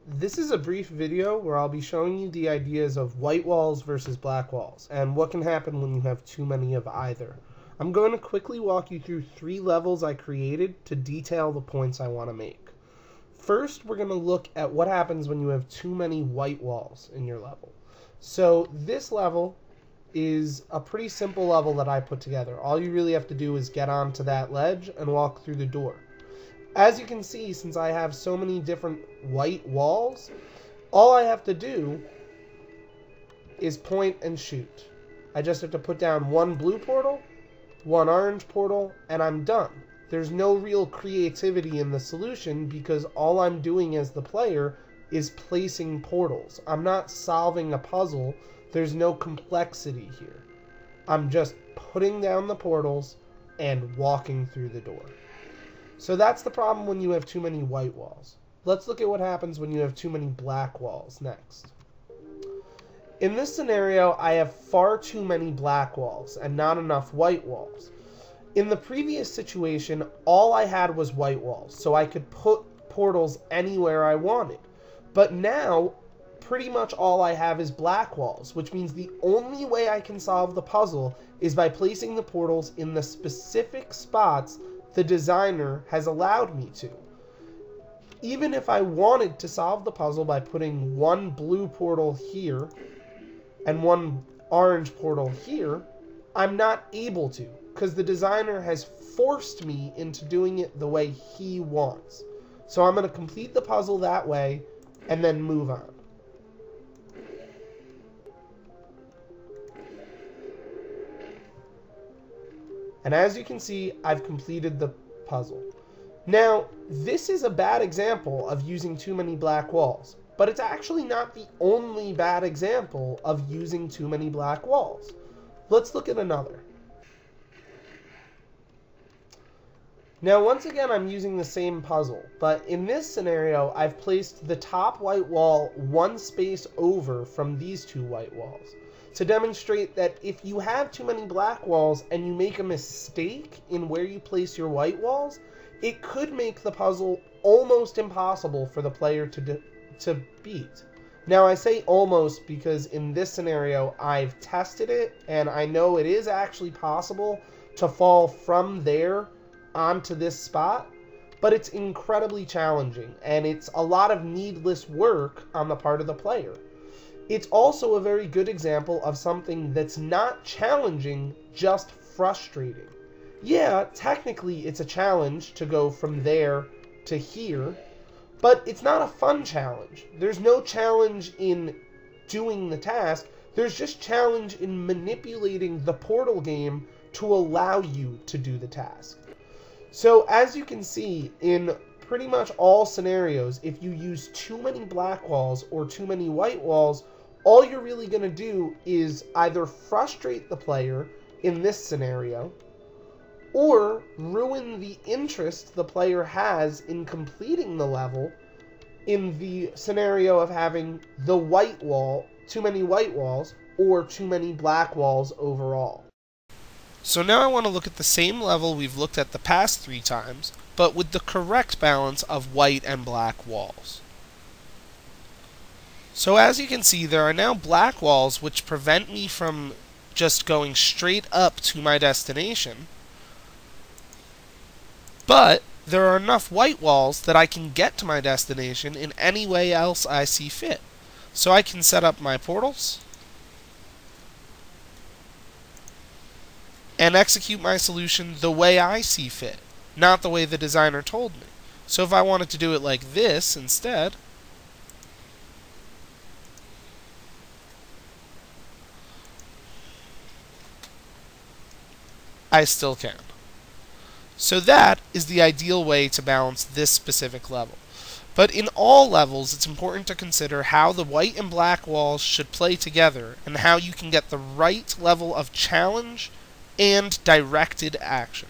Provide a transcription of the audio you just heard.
This is a brief video where I'll be showing you the ideas of white walls versus black walls and what can happen when you have too many of either. I'm going to quickly walk you through 3 levels I created to detail the points I want to make. First, we're going to look at what happens when you have too many white walls in your level. So this level is a pretty simple level that I put together. All you really have to do is get onto that ledge and walk through the door. As you can see, since I have so many different white walls, all I have to do is point and shoot. I just have to put down one blue portal, one orange portal, and I'm done. There's no real creativity in the solution because all I'm doing as the player is placing portals. I'm not solving a puzzle. There's no complexity here. I'm just putting down the portals and walking through the door. So that's the problem when you have too many white walls. Let's look at what happens when you have too many black walls next. In this scenario, I have far too many black walls and not enough white walls. In the previous situation, all I had was white walls, so I could put portals anywhere I wanted. But now, pretty much all I have is black walls, which means the only way I can solve the puzzle is by placing the portals in the specific spots the designer has allowed me to. Even if I wanted to solve the puzzle by putting one blue portal here and one orange portal here, I'm not able to, because the designer has forced me into doing it the way he wants. So I'm going to complete the puzzle that way and then move on. And as you can see, I've completed the puzzle. Now, this is a bad example of using too many black walls, but it's actually not the only bad example of using too many black walls. Let's look at another. Now, once again, I'm using the same puzzle, but in this scenario, I've placed the top white wall one space over from these two white walls, to demonstrate that if you have too many black walls and you make a mistake in where you place your white walls, it could make the puzzle almost impossible for the player to beat. Now, I say almost because in this scenario, I've tested it, and I know it is actually possible to fall from there onto this spot, but it's incredibly challenging, and it's a lot of needless work on the part of the player. It's also a very good example of something that's not challenging, just frustrating. Yeah, technically it's a challenge to go from there to here, but it's not a fun challenge. There's no challenge in doing the task. There's just challenge in manipulating the portal game to allow you to do the task. So as you can see, in pretty much all scenarios, if you use too many black walls or too many white walls, all you're really going to do is either frustrate the player in this scenario, or ruin the interest the player has in completing the level in the scenario of having the white wall, too many white walls, or too many black walls overall. So now I want to look at the same level we've looked at the past 3 times, but with the correct balance of white and black walls. So as you can see, there are now black walls which prevent me from just going straight up to my destination, but there are enough white walls that I can get to my destination in any way else I see fit. So I can set up my portals and execute my solution the way I see fit, not the way the designer told me. So if I wanted to do it like this instead, I still can. So that is the ideal way to balance this specific level. But in all levels, it's important to consider how the white and black walls should play together and how you can get the right level of challenge and directed action.